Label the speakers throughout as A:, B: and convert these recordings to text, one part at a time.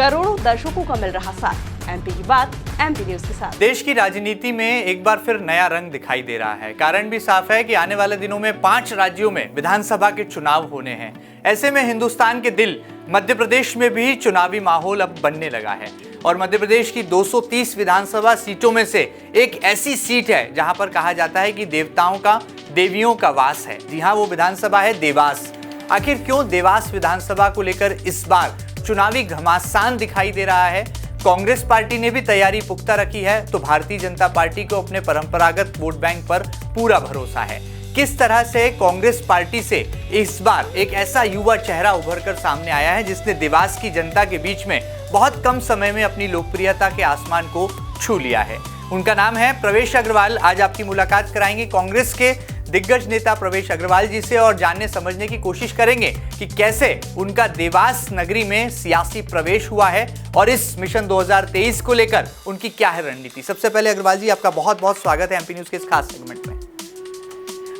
A: करोड़ों दर्शकों का मिल रहा साथ। एमपी की बात एमपी न्यूज के साथ।
B: देश की राजनीति में एक बार फिर नया रंग दिखाई दे रहा है। कारण भी साफ है कि आने वाले दिनों में 5 राज्यों में विधानसभा के चुनाव होने हैं। ऐसे में हिंदुस्तान के दिल मध्य प्रदेश में भी चुनावी माहौल अब बनने लगा है और मध्य प्रदेश की 230 विधानसभा सीटों में से एक ऐसी सीट है जहां पर कहा जाता है कि देवताओं का, देवियों का वास है। जी हां, वो विधानसभा है देवास। आखिर क्यों देवास विधानसभा को लेकर इस बार चुनावी घमासान दिखाई दे रहा है? कांग्रेस पार्टी ने भी तैयारी पुख्ता रखी है तो भारतीय जनता पार्टी को अपने परंपरागत वोट बैंक पर पूरा भरोसा है। किस तरह से कांग्रेस पार्टी से इस बार एक ऐसा युवा चेहरा उभर कर सामने आया है जिसने देवास की जनता के बीच में बहुत कम समय में अपनी लोकप्रियता के आसमान को छू लिया है। उनका नाम है प्रवेश अग्रवाल। आज आपकी मुलाकात कराएंगे कांग्रेस के दिग्गज नेता प्रवेश अग्रवाल जी से और जानने समझने की कोशिश करेंगे कि कैसे उनका देवास नगरी में सियासी प्रवेश हुआ है और इस मिशन 2023 को लेकर उनकी क्या है रणनीति। सबसे पहले अग्रवाल जी, आपका बहुत बहुत स्वागत है एमपी न्यूज के इस खास सेगमेंट में।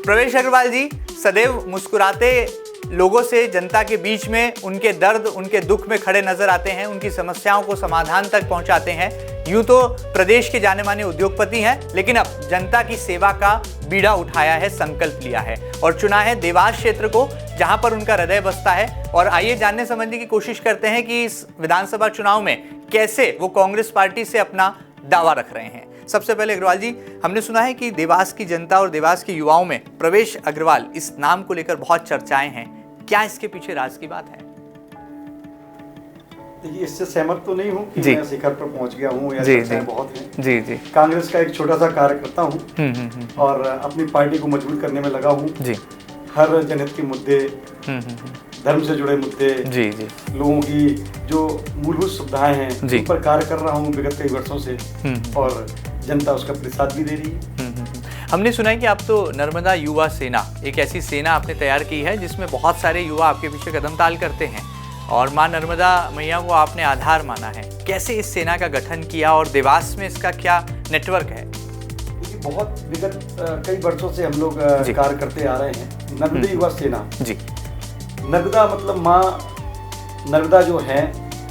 B: प्रवेश अग्रवाल जी, सदैव मुस्कुराते लोगों से जनता के बीच में उनके दर्द, उनके दुख में खड़े नजर आते हैं, उनकी समस्याओं को समाधान तक पहुंचाते हैं। यूं तो प्रदेश के जाने माने उद्योगपति हैं, लेकिन अब जनता की सेवा का बीड़ा उठाया है, संकल्प लिया है और चुना है देवास क्षेत्र को, जहां पर उनका हृदय बसता है। और आइए जानने समझने की कोशिश करते हैं कि इस विधानसभा चुनाव में कैसे वो कांग्रेस पार्टी से अपना दावा रख रहे हैं। सबसे पहले अग्रवाल जी, हमने सुना है कि देवास की जनता और देवास के युवाओं में प्रवेश अग्रवाल इस नाम को लेकर बहुत चर्चाएं हैं। क्या इसके पीछे राज की बात है?
C: देखिए, इससे सहमत तो नहीं हूँ कि मैं शिखर पर पहुंच गया हूँ या चर्चाएं बहुत हैं।
B: जी जी।
C: कांग्रेस का एक छोटा सा कार्यकर्ता हूँ और अपनी पार्टी को मजबूत करने में लगा हूँ। जी। हर जनहित के मुद्दे, धर्म से जुड़े मुद्दे, जी जी, लोगों की जो मूलभूत सुविधाएं हैं उन पर कार्य कर रहा हूँ विगत कई वर्षों से और जनता उसका प्रतिसाद भी दे रही है।
B: हमने सुना है कि आप तो नर्मदा युवा सेना, एक ऐसी सेना आपने तैयार की है जिसमें बहुत सारे युवा आपके पीछे कदम ताल करते हैं और माँ नर्मदा मैया को आपने आधार माना है। कैसे इस सेना का गठन किया और देवास में इसका क्या नेटवर्क है?
C: बहुत विगत कई वर्षों से हम लोग कार्य करते आ रहे हैं। नर्मदा युवा सेना जी, नर्मदा मतलब माँ नर्मदा जो है,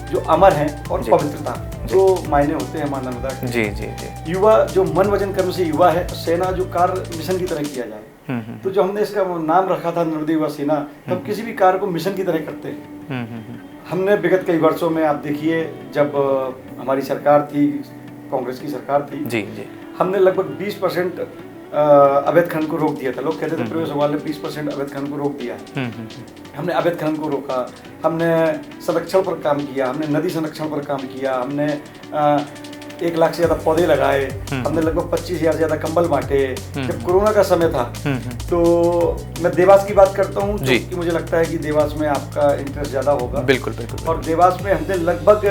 C: जो अमर है और पवित्रता, जो मायने होते हैं माँ नर्मदा के। जी जी जी। युवा जो मन वचन कर्म से युवा है, सेना जो कार्य मिशन की तरह किया जाए। तो जो हमने इसका नाम रखा था नर्मदा युवा सेना, तो हम किसी भी कार्य को मिशन की तरह करते हैं। हमने विगत कई वर्षों में, आप देखिए, जब हमारी सरकार थी, कांग्रेस की सरकार थी, जी जी, हमने लगभग 20% अवैध खनन को रोक दिया था। लोग कहते थे प्रवेश अग्रवाल ने 20% अवैध खनन को रोक दिया है। हमने अवैध खनन को रोका, हमने संरक्षण पर काम किया, हमने नदी संरक्षण पर काम किया, हमने 1 लाख से ज्यादा पौधे लगाए, हमने लगभग 25,000 से ज्यादा कंबल बांटे। जब कोरोना का समय था तो मैं देवास की बात करता हूँ क्योंकि मुझे लगता है कि देवास में आपका इंटरेस्ट ज्यादा होगा।
B: बिल्कुल बिल्कुल।
C: और देवास में हमने लगभग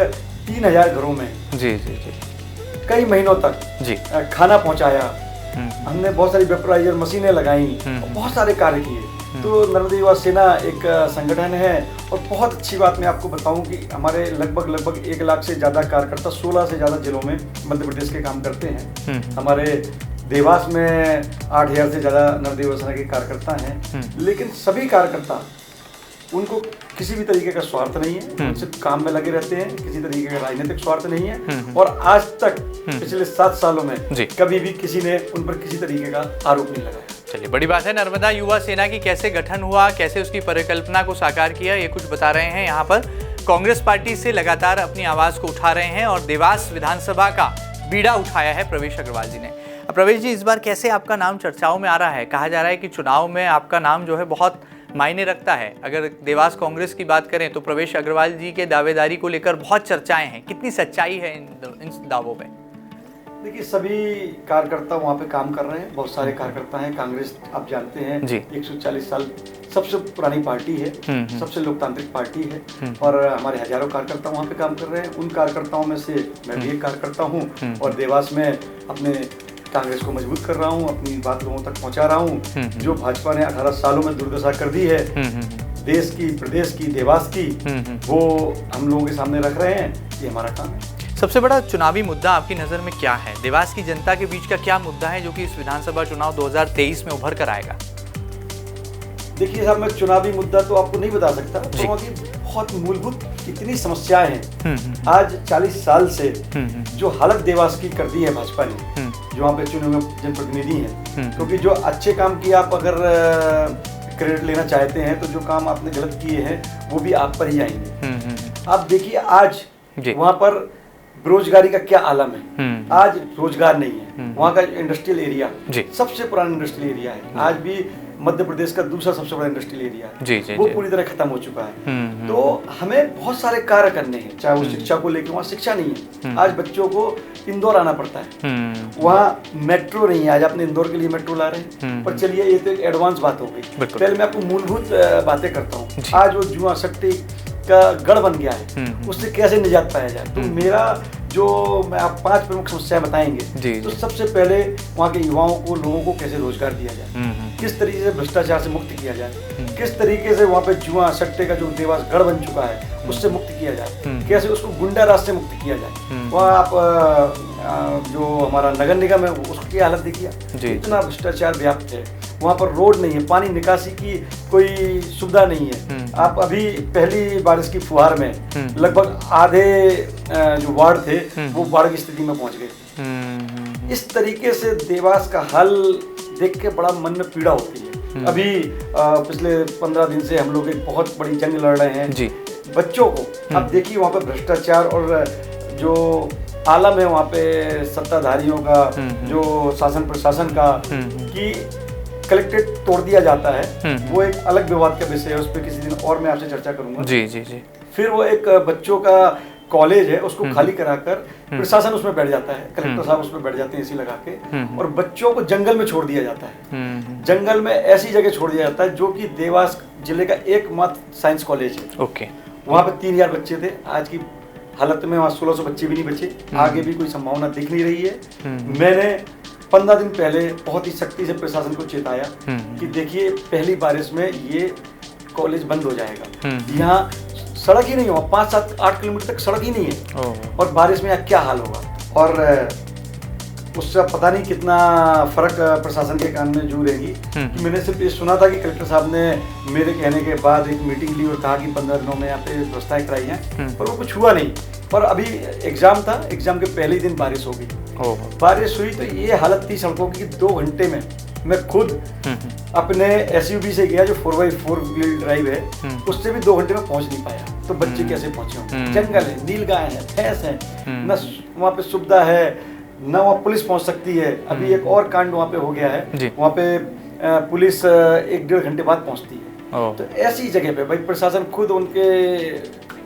C: 3,000 घरों में जी जी जी कई महीनों तक जी खाना पहुँचाया। हमने बहुत सारी वेपराइजर मशीनें लगाई और बहुत सारे कार्य किए। तो नर्मदा युवा सेना एक संगठन है और बहुत अच्छी बात मैं आपको बताऊं कि हमारे लगभग 1 लाख से ज़्यादा कार्यकर्ता 16 से ज़्यादा जिलों में मध्य प्रदेश के काम करते हैं। हमारे देवास में 8,000 से ज़्यादा नर्मदा युवा सेना के कार्यकर्ता हैं। लेकिन सभी कार्यकर्ता, उनको किसी भी तरीके का स्वार्थ नहीं है, उनसे काम में लगे रहते हैं, किसी तरीके का राजनीतिक स्वार्थ नहीं है और आज तक पिछले 7 सालों में कभी भी किसी ने उन पर किसी तरीके का आरोप नहीं लगाया।
B: चलिए, बड़ी बात है। नर्मदा युवा सेना की कैसे गठन हुआ, कैसे उसकी परिकल्पना को साकार किया, ये कुछ बता रहे हैं। यहाँ पर कांग्रेस पार्टी से लगातार अपनी आवाज को उठा रहे हैं और देवास विधानसभा का बीड़ा उठाया है प्रवेश अग्रवाल जी ने। प्रवेश जी, इस बार कैसे आपका नाम चर्चाओं में आ रहा है? कहा जा रहा है कि चुनाव में आपका नाम जो है बहुत मायने रखता है। अगर देवास कांग्रेस की बात करें तो प्रवेश अग्रवाल जी के दावेदारी को लेकर बहुत चर्चाएं हैं। कितनी सच्चाई है इन दावों में?
C: देखिए, सभी कार्यकर्ता वहाँ पे काम कर रहे हैं। बहुत सारे कार्यकर्ता हैं। कांग्रेस, आप जानते हैं, 140 साल सबसे पुरानी पार्टी है, सबसे लोकतांत्रिक पार्टी है और हमारे हजारों कार्यकर्ता वहाँ पे काम कर रहे हैं। उन कार्यकर्ताओं में से मैं भी एक कार्यकर्ता हूँ और देवास में अपने कांग्रेस को मजबूत कर रहा हूँ, अपनी बात लोगों तक पहुँचा रहा हूँ। जो भाजपा ने 18 सालों में दुर्दशा कर दी है देश की, प्रदेश की, देवास की, वो हम लोगों के सामने रख रहे हैं। ये हमारा काम है।
B: सबसे बड़ा चुनावी मुद्दा आपकी नज़र में क्या है? देवास की जनता के बीच का क्या मुद्दा है जो कि इस विधानसभा चुनाव 2023 में उभर कर आएगा?
C: देखिए साहब, मैं चुनावी मुद्दा तो आपको नहीं बता सकता। तो बहुत मूलभूत इतनी समस्याएं हैं। आज 40 साल से जो हालत देवास की कर दी है भाजपा ने, जो वहाँ पे चुने हुए जनप्रतिनिधि हैं, क्योंकि जो अच्छे काम किए आप अगर क्रेडिट लेना चाहते हैं तो जो काम आपने गलत किए हैं वो भी आप पर ही आएंगे। आप देखिए आज वहाँ पर बेरोजगारी का क्या आलम है। आज रोजगार नहीं है। वहाँ का इंडस्ट्रियल एरिया सबसे पुराना इंडस्ट्रियल एरिया है, आज भी मध्य प्रदेश का दूसरा सबसे बड़ा इंडस्ट्रियल एरिया है, वो पूरी तरह खत्म हो चुका है। तो हमें बहुत सारे कार्य करने हैं, चाहे वो शिक्षा को लेकर, वहाँ शिक्षा नहीं है। आज बच्चों को इंदौर आना पड़ता है, वहाँ मेट्रो नहीं है। आज अपने इंदौर के लिए मेट्रो ला रहे हैं, पर चलिए ये तो एक एडवांस बात हो गई। पहले मैं आपको मूलभूत बातें करता हूँ। आज वो जुआ सट्टी का गढ़ बन गया है, उससे कैसे निजात पाया जाए। तो मेरा जो मैं आप 5 प्रमुख समस्याएं बताएंगे, तो सबसे पहले वहाँ के युवाओं को, लोगों को कैसे रोजगार दिया जाए, किस तरीके से भ्रष्टाचार से मुक्त किया जाए, किस तरीके से वहाँ पे जुआ सट्टे का जो देवास गढ़ बन चुका है उससे मुक्त किया जाए, कैसे उसको गुंडा राज से मुक्त किया जाए। वहाँ आप जो हमारा नगर निगम है उसकी हालत देखिए, इतना भ्रष्टाचार व्याप्त है। वहाँ पर रोड नहीं है, पानी निकासी की कोई सुविधा नहीं है। आप अभी पहली बारिश की फुहार में लगभग आधे जो वार्ड थे वो बाढ़ की स्थिति में पहुंच गए। इस तरीके से देवास का हल देख के बड़ा मन में पीड़ा होती है। अभी पिछले 15 दिन से हम लोग एक बहुत बड़ी जंग लड़ रहे हैं बच्चों को। अब देखिए वहाँ पे भ्रष्टाचार और जो आलम है वहाँ पे सत्ताधारियों का, जो शासन प्रशासन का, कि कलेक्ट्रेट तोड़ दिया जाता है, वो एक अलग विवाद का विषय है, उस पर किसी दिन और मैं आपसे चर्चा करूंगा। जी। फिर वो एक बच्चों का कॉलेज है, उसको खाली कराकर प्रशासन उसमें बैठ जाता है, कलेक्टर साहब उसमें बैठ जाते हैं एसी लगा के, और बच्चों को जंगल में छोड़ दिया जाता है। जंगल में ऐसी जगह छोड़ दिया जाता है जो कि देवास जिले का एकमात्र साइंस कॉलेज है। वहाँ पे 3000 बच्चे थे, आज की हालत में वहाँ 1600 बच्चे भी नहीं बचे। आगे भी कोई संभावना दिख नहीं रही है। मैंने 15 दिन पहले बहुत ही सख्ती से प्रशासन को चेताया कि देखिए पहली बारिश में ये कॉलेज बंद हो जाएगा। यहाँ सड़क ही नहीं हुआ, 5, 7, 8 किलोमीटर तक सड़क ही नहीं है, और बारिश में यहाँ क्या हाल होगा। और उससे पता नहीं कितना फर्क प्रशासन के कान में जू रहेगी। कि मैंने सिर्फ ये सुना था कि कलेक्टर साहब ने मेरे कहने के बाद एक मीटिंग ली और कहा कि 15 दिनों में यहाँ पे व्यवस्थाएं कराई हैं, पर वो कुछ हुआ नहीं। पर अभी एग्जाम था, एग्जाम के पहले दिन बारिश हो गई। बारिश हुई तो ये हालत थी सड़कों की, 2 घंटे में मैं खुद अपने SUV से गया जो 4x4 व्हील ड्राइव है, उससे भी 2 घंटे में पहुंच नहीं पाया। तो बच्चे कैसे पहुंचे होंगे? जंगल है, नीलगाय है, भैंस है, न वहाँ पे सुविधा है, न वहाँ पुलिस पहुंच सकती है। अभी एक और कांड वहाँ पे हो गया है, वहाँ पे पुलिस 1-1.5 घंटे बाद पहुंचती है। तो ऐसी जगह पे भाई प्रशासन खुद उनके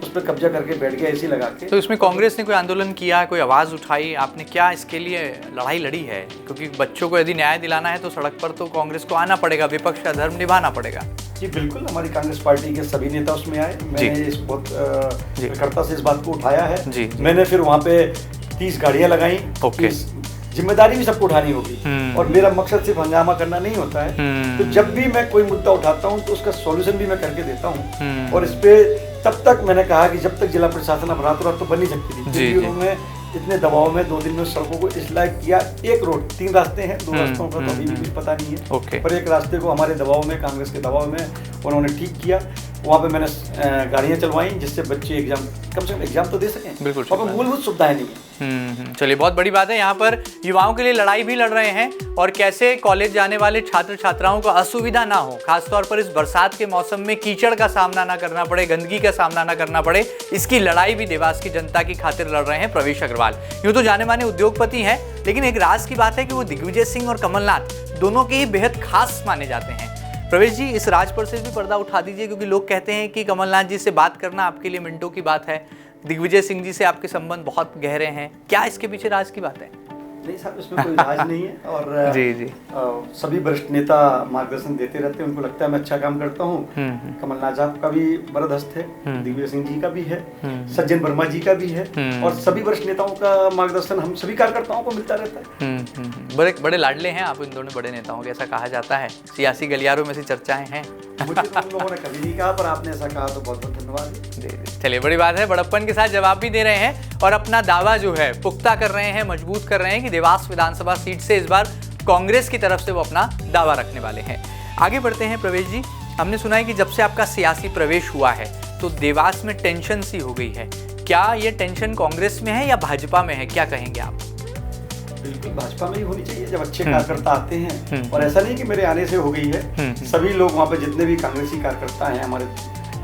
C: उस पर कब्जा करके बैठ गया एसी लगा के।
B: तो इसमें कांग्रेस ने कोई आंदोलन किया, कोई आवाज उठाई? आपने क्या इसके लिए लड़ाई लड़ी है? क्योंकि बच्चों को यदि न्याय दिलाना है तो सड़क पर तो कांग्रेस को आना पड़ेगा, विपक्ष का धर्म निभाना पड़ेगा।
C: जी बिल्कुल, हमारी कांग्रेस पार्टी के सभी नेता उसमें आए। मैंने इस बहुत कर्ता से इस बात को उठाया है। मैंने फिर वहाँ पे 30 गाड़ियाँ लगाई। जिम्मेदारी भी सबको उठानी होगी, और मेरा मकसद सिर्फ हंगामा करना नहीं होता है। तो जब भी मैं कोई मुद्दा उठाता हूँ तो उसका सॉल्यूशन भी मैं करके देता हूँ। और इस पे तब तक मैंने कहा कि जब तक जिला प्रशासन अब रातों रात तो बन नहीं सकती थी, उन्होंने इतने दबाव में 2 दिन में सड़कों को इस लायक किया। एक रोड, 3 रास्ते हैं, 2 रास्तों का तो अभी भी कुछ पता नहीं है, पर एक रास्ते को हमारे दबाव में, कांग्रेस के दबाव में उन्होंने ठीक किया। वहाँ पे मैंने गाड़ियाँ चलवाई जिससे बच्चे एग्जाम कम से कम एग्जाम तो दे सकें। बिल्कुल, वहाँ पे मूलभूत सुविधाएं नहीं है।
B: चलिए, बहुत बड़ी बात है। यहाँ पर युवाओं के लिए लड़ाई भी लड़ रहे हैं, और कैसे कॉलेज जाने वाले छात्र छात्राओं को असुविधा ना हो, खासतौर पर इस बरसात के मौसम में कीचड़ का सामना ना करना पड़े, गंदगी का सामना ना करना पड़े, इसकी लड़ाई भी देवास की जनता की खातिर लड़ रहे हैं प्रवेश अग्रवाल। यूँ तो जाने माने उद्योगपति हैं, लेकिन एक राज की बात है कि वो दिग्विजय सिंह और कमलनाथ दोनों के ही बेहद खास माने जाते हैं। प्रवेश जी, इस राज पर से भी पर्दा उठा दीजिए, क्योंकि लोग कहते हैं कि कमलनाथ जी से बात करना आपके लिए मिनटों की बात है, दिग्विजय सिंह जी से आपके संबंध बहुत गहरे हैं। क्या इसके पीछे राज की बात है?
C: नहीं साहब, इसमें कोई राज नहीं है। और जी सभी वरिष्ठ नेता मार्गदर्शन देते रहते हैं, उनको लगता है मैं अच्छा काम करता हूँ। कमलनाथ साहब का भी बरद हस्त है, दिग्विजय सिंह जी का भी है, सज्जन वर्मा जी का भी है, और सभी वरिष्ठ नेताओं का मार्गदर्शन हम सभी कार्यकर्ताओं को मिलता रहता है।
B: बड़े लाडले हैं आप इन दोनों बड़े नेताओं के, ऐसा कहा जाता है, सियासी गलियारों में से चर्चाएं हैं।
C: मुझे तो उन लोगों ने कभी नहीं कहा, पर आपने ऐसा कहा तो बहुत बहुत धन्यवाद।
B: चलिए, बड़ी बात है, बड़प्पन के साथ जवाब भी दे रहे हैं और अपना दावा जो है पुख्ता कर रहे हैं, मजबूत कर रहे हैं कि देवास विधानसभा सीट से इस बार कांग्रेस की तरफ से वो अपना दावा रखने वाले हैं। आगे बढ़ते हैं प्रवेश जी, हमने सुना है कि जब से आपका सियासी प्रवेश हुआ है तो देवास में टेंशन सी हो गई है। क्या ये टेंशन कांग्रेस में है या भाजपा में है, क्या कहेंगे आप?
C: बिल्कुल भाजपा में ही होनी चाहिए जब अच्छे कार्यकर्ता आते हैं। और ऐसा नहीं कि मेरे आने से हो गई है, सभी लोग वहाँ पे जितने भी कांग्रेसी कार्यकर्ता हैं, हमारे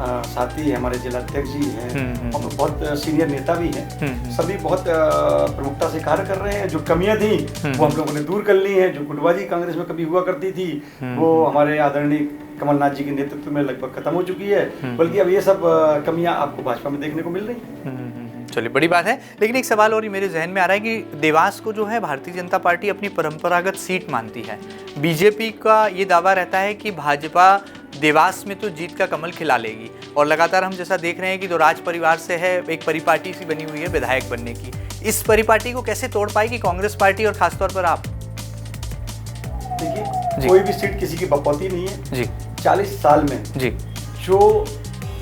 C: साथी हैं, हमारे जिला अध्यक्ष जी हैं, और बहुत सीनियर नेता भी हैं, सभी बहुत प्रमुखता से कार्य कर रहे हैं। जो कमियां थी वो हम लोगों ने दूर कर ली हैं। जो गुटबाजी कांग्रेस में कभी हुआ करती थी वो हमारे आदरणीय कमलनाथ जी के नेतृत्व में लगभग खत्म हो चुकी है, बल्कि अब ये सब कमियां आपको भाजपा में देखने को मिल रही हैं।
B: चलिए, बड़ी बात है। लेकिन एक सवाल और मेरे जहन में आ रहा है कि देवास को जो है भारतीय जनता पार्टी अपनी परंपरागत सीट मानती है। बीजेपी का ये दावा रहता है कि भाजपा देवास में तो जीत का कमल खिला लेगी, और लगातार हम जैसा देख रहे हैं कि जो राज परिवार से है एक परिपाटी सी बनी हुई है विधायक बनने की। इस परिपाटी को कैसे तोड़ पाएगी कांग्रेस पार्टी और खासतौर पर आप?
C: देखिए, कोई भी सीट किसी की बकौती नहीं है जी। 40 साल में जी जो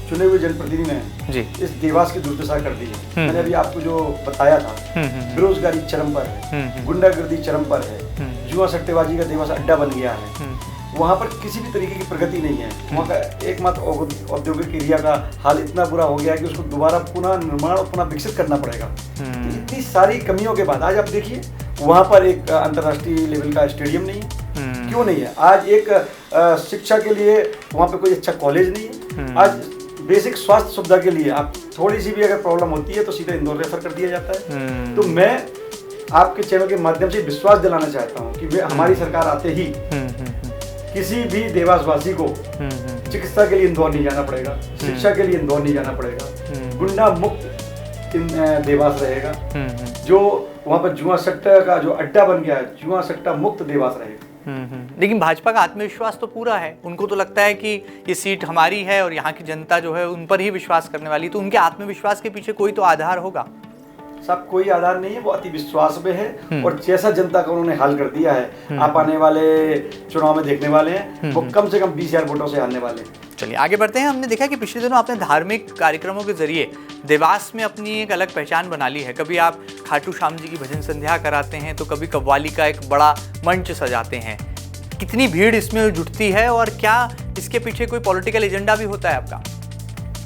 C: चुने हुए जनप्रतिनिधि ने जी इस देवास की दुर्दशा कर दी है। मैंने अभी आपको जो बताया था, बेरोजगारी चरम पर है, गुंडागर्दी चरम पर है, जुआ सट्टेबाजी का देवास अड्डा बन गया है। वहाँ पर किसी भी तरीके की प्रगति नहीं है। वहाँ का एकमात्र औद्योगिक एरिया का हाल इतना बुरा हो गया है कि उसको दोबारा पुनः निर्माण और पुनः विकसित करना पड़ेगा। इतनी सारी कमियों के बाद आज आप देखिए वहाँ पर एक अंतर्राष्ट्रीय लेवल का स्टेडियम नहीं है। क्यों नहीं है? आज एक शिक्षा के लिए वहाँ पे कोई अच्छा कॉलेज नहीं है। आज बेसिक स्वास्थ्य सुविधा के लिए आप थोड़ी सी भी अगर प्रॉब्लम होती है तो सीधे इंदौर रेफर कर दिया जाता है। तो मैं आपके चैनल के माध्यम से विश्वास दिलाना चाहता हूँ कि हमारी सरकार आते ही किसी भी देवासवासी को चिकित्सा के लिए इंदौर नहीं जाना पड़ेगा, शिक्षा के लिए इंदौर नहीं जाना पड़ेगा, गुंडा मुक्त देवास रहेगा। जो वहाँ पर जुआ सट्टा का जो अड्डा बन गया है, जुआ सट्टा मुक्त देवास रहेगा।
B: लेकिन भाजपा का आत्मविश्वास तो पूरा है। उनको तो लगता है कि ये सीट हमारी है और यहाँ की जनता जो है उन पर ही विश्वास करने वाली। तो उनके आत्मविश्वास के पीछे कोई तो आधार होगा।
C: सब कोई आधार नहीं है, वो अति विश्वास में है। और जैसा जनता का उन्होंने हाल कर दिया है, आप आने वाले चुनाव में देखने वाले हैं, वो कम से कम 20,000 वोटों से हारने वाले हैं।
B: चलिए आगे बढ़ते हैं। हमने देखा कि पिछले दिनों आपने धार्मिक कार्यक्रमों के जरिए देवास में अपनी एक अलग पहचान बना ली है। कभी आप खाटू श्याम जी की भजन संध्या कराते हैं, तो कभी कव्वाली का एक बड़ा मंच सजाते हैं। कितनी भीड़ इसमें जुटती है और क्या इसके पीछे कोई पॉलिटिकल एजेंडा भी होता है आपका?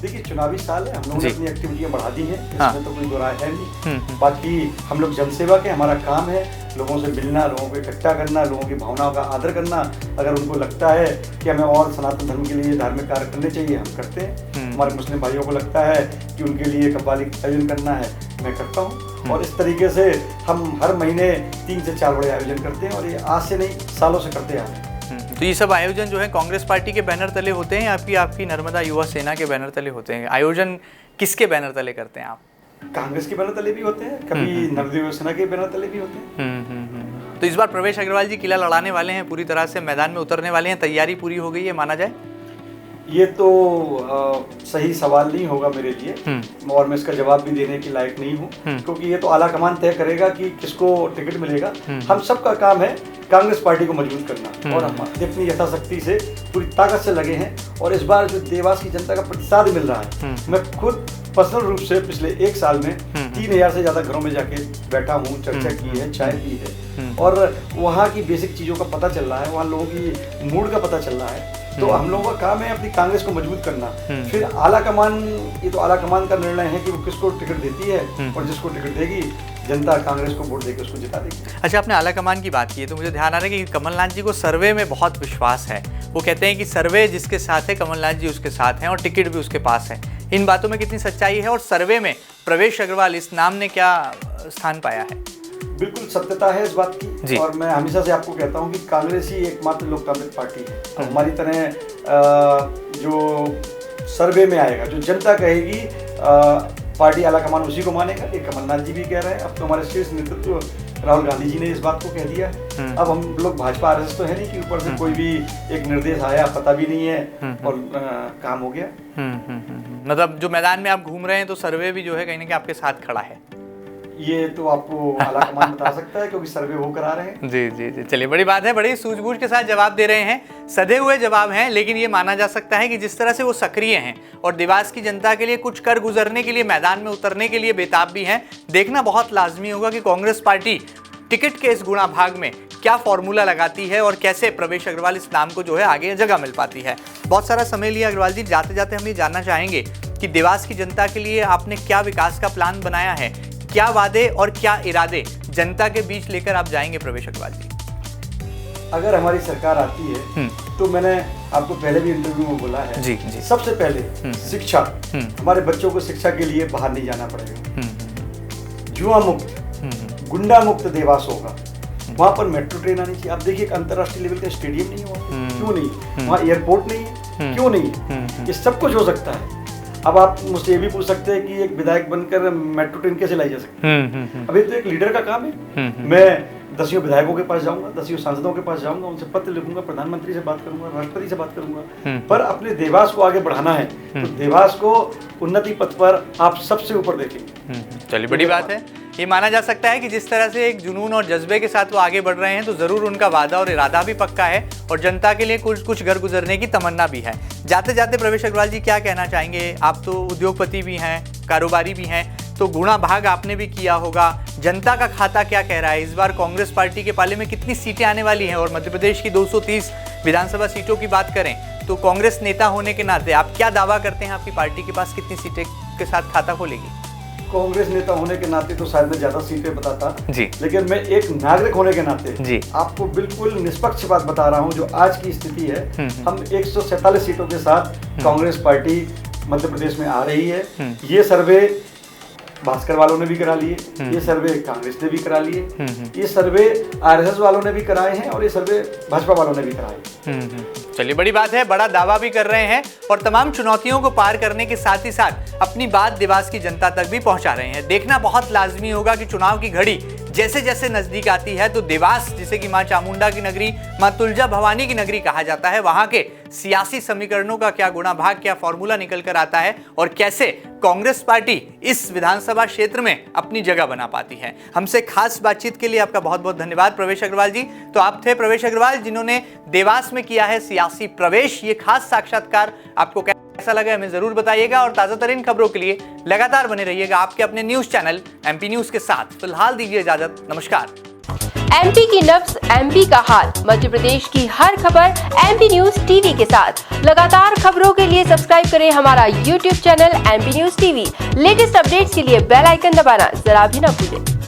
C: देखिए, चुनावी साल है, हम लोगों ने अपनी एक्टिविटियां बढ़ा दी हैं, इसमें तो कोई दो राय है नहीं। बाकी हम लोग जनसेवा के, हमारा काम है लोगों से मिलना, लोगों को इकट्ठा करना, लोगों की भावनाओं का आदर करना। अगर उनको लगता है कि हमें और सनातन धर्म के लिए धार्मिक कार्य करने चाहिए, हम करते हैं। हमारे मुस्लिम भाइयों को लगता है कि उनके लिए कव्वाली का आयोजन करना है, मैं करता हूँ। और इस तरीके से हम हर महीने 3 से 4 बड़े आयोजन करते हैं, और ये आज से नहीं, सालों से करते आ रहे हैं।
B: तो ये सब आयोजन जो है कांग्रेस पार्टी के बैनर तले होते हैं या आपकी नर्मदा युवा सेना के बैनर तले होते हैं? आयोजन किसके बैनर तले करते हैं आप?
C: कांग्रेस के बैनर तले भी होते हैं, कभी नर्मदा युवा सेना के बैनर तले भी होते हैं।
B: तो इस बार प्रवेश अग्रवाल जी किला लड़ाने वाले हैं, पूरी तरह से मैदान में उतरने वाले हैं, तैयारी पूरी हो गई है माना जाए?
C: ये तो सही सवाल नहीं होगा मेरे लिए, और मैं इसका जवाब भी देने के लायक नहीं हूँ, क्योंकि ये तो आला कमान तय करेगा कि किसको टिकट मिलेगा। हम सबका काम है कांग्रेस पार्टी को मजबूत करना, और हम अपनी यथाशक्ति से पूरी ताकत से लगे हैं। और इस बार जो देवास की जनता का प्रतिसाद मिल रहा है, मैं खुद पर्सनल रूप से पिछले 1 साल में 3,000 से ज्यादा घरों में जाके बैठा हूँ, चर्चा की है, चाय पी है, और वहाँ की बेसिक चीजों का पता चल रहा है, वहाँ लोगों की मूड का पता चल रहा है। तो हम लोगों का काम है अपनी कांग्रेस को मजबूत करना। फिर आला कमान, ये तो आला कमान का निर्णय है कि वो किसको टिकट देती है, और जिसको टिकट देगी जनता कांग्रेस को वोट देकर उसको जिता देगी।
B: अच्छा, आपने आला कमान की बात की है तो मुझे ध्यान आ रहा है कि कमलनाथ जी को सर्वे में बहुत विश्वास है। वो कहते हैं कि सर्वे जिसके साथ है कमलनाथ जी उसके साथ हैं, और टिकट भी उसके पास है। इन बातों में कितनी सच्चाई है, और सर्वे में प्रवेश अग्रवाल इस नाम ने क्या स्थान पाया है?
C: बिल्कुल सत्यता है इस बात की, और मैं हमेशा से आपको कहता हूँ कि कांग्रेस ही एकमात्र लोकतांत्रिक पार्टी है। हमारी तरह जो सर्वे में आएगा, जो जनता कहेगी पार्टी आला कमान उसी को मानेगा। ये कमलनाथ जी भी कह रहे हैं, अब तो हमारे शीर्ष नेतृत्व राहुल गांधी जी ने इस बात को कह दिया है। अब हम लोग भाजपा आरएसएस तो है नहीं कि ऊपर से कोई भी एक निर्देश आया, पता भी नहीं है, और काम हो गया।
B: मतलब जो मैदान में आप घूम रहे हैं तो सर्वे भी जो है कहीं ना कहीं आपके साथ खड़ा है।
C: ये तो आपको आला कमान बता सकता है, क्योंकि सर्वे वो करा रहे हैं।
B: जी जी जी, चलिए बड़ी बात है, बड़ी सूझबूझ के साथ जवाब दे रहे हैं, सधे हुए जवाब हैं, लेकिन ये माना जा सकता है कि जिस तरह से वो सक्रिय हैं और देवास की जनता के लिए कुछ कर गुजरने के लिए, मैदान में उतरने के लिए बेताब भी हैं। देखना बहुत लाजमी होगा कि कांग्रेस पार्टी टिकट के इस गुणा भाग में क्या फॉर्मूला लगाती है और कैसे प्रवेश अग्रवाल इस नाम को जो है आगे जगह मिल पाती है। बहुत सारा समय लिया अग्रवाल जी, जाते जाते हम ये जानना चाहेंगे कि देवास की जनता के लिए आपने क्या विकास का प्लान बनाया है, क्या वादे और क्या इरादे जनता के बीच लेकर आप जाएंगे प्रवेश अग्रवाल जी?
C: अगर हमारी सरकार आती है तो मैंने आपको पहले भी इंटरव्यू में बोला है,
B: जी, जी।
C: सबसे पहले शिक्षा, हमारे बच्चों को शिक्षा के लिए बाहर नहीं जाना पड़ेगा। जुआ मुक्त, गुंडा मुक्त देवास होगा। वहाँ पर मेट्रो ट्रेन आनी चाहिए। आप देखिए, एक अंतर्राष्ट्रीय लेवल का स्टेडियम नहीं हुआ, क्यों नहीं? वहाँ एयरपोर्ट नहीं है, क्यों नहीं? ये सब कुछ हो सकता है। अब आप मुझसे ये भी पूछ सकते हैं कि एक विधायक बनकर मेट्रो ट्रेन कैसे लाई जा सकती है? अभी तो एक लीडर का काम है। मैं 10 विधायकों के पास जाऊंगा, 10 सांसदों के पास जाऊंगा, उनसे पत्र लिखूंगा, प्रधानमंत्री से बात करूंगा, राष्ट्रपति से बात करूंगा। पर अपने देवास को आगे बढ़ाना है तो देवास को उन्नति पथ पर आप सबसे ऊपर देखेंगे।
B: चलिए, बड़ी बात है। ये माना जा सकता है कि जिस तरह से एक जुनून और जज्बे के साथ वो आगे बढ़ रहे हैं, तो जरूर उनका वादा और इरादा भी पक्का है और जनता के लिए कुछ घर गुजरने की तमन्ना भी है। जाते जाते प्रवेश अग्रवाल जी क्या कहना चाहेंगे? आप तो उद्योगपति भी हैं, कारोबारी भी हैं, तो गुणा भाग आपने भी किया होगा। जनता का खाता क्या कह रहा है? इस बार कांग्रेस पार्टी के पाले में कितनी सीटें आने वाली हैं? और मध्य प्रदेश की 230 विधानसभा सीटों की बात करें तो कांग्रेस नेता होने के नाते आप क्या दावा करते हैं, आपकी पार्टी के पास कितनी सीटें के साथ खाता खोलेगी?
C: कांग्रेस नेता होने के नाते तो शायद मैं ज्यादा सीटें बताता
B: जी,
C: लेकिन मैं एक नागरिक होने के नाते
B: जी
C: आपको बिल्कुल निष्पक्ष बात बता रहा हूं जो आज की स्थिति है। हम 147 सीटों के साथ कांग्रेस पार्टी मध्य प्रदेश में आ रही है। ये सर्वे भास्कर वालों ने भी करा लिए, ये सर्वे कांग्रेस ने भी करा लिए, ये सर्वे आरएसएस वालों ने भी कराए हैं और ये सर्वे भाजपा वालों ने भी कराए।
B: चलिए, बड़ी बात है, बड़ा दावा भी कर रहे हैं और तमाम चुनौतियों को पार करने के साथ ही साथ अपनी बात देवास की जनता तक भी पहुंचा रहे हैं। देखना बहुत लाजमी होगा कि चुनाव की घड़ी जैसे जैसे नजदीक आती है तो देवास, जिसे कि मां चामुंडा की नगरी, मां तुलजा भवानी की नगरी कहा जाता है, वहां के सियासी समीकरणों का क्या गुणा भाग, क्या फॉर्मूला निकल कर आता है और कैसे कांग्रेस पार्टी इस विधानसभा क्षेत्र में अपनी जगह बना पाती है। हमसे खास बातचीत के लिए आपका बहुत बहुत धन्यवाद प्रवेश अग्रवाल जी। तो आप थे प्रवेश अग्रवाल, जिन्होंने देवास में किया है सियासी प्रवेश। ये खास साक्षात्कार आपको कैसा लगा हमें जरूर बताइएगा और ताजा तरीन खबरों के लिए लगातार बने रहिएगा आपके अपने न्यूज चैनल एमपी न्यूज के साथ। फिलहाल दीजिए इजाजत, नमस्कार।
D: एमपी की नब्ज, एमपी का हाल, मध्य प्रदेश की हर खबर एमपी न्यूज टीवी के साथ। लगातार खबरों के लिए सब्सक्राइब करें हमारा YouTube channel MP news TV. Latest updates के लिए बेल आइकन दबाना जरा भी न भूलें।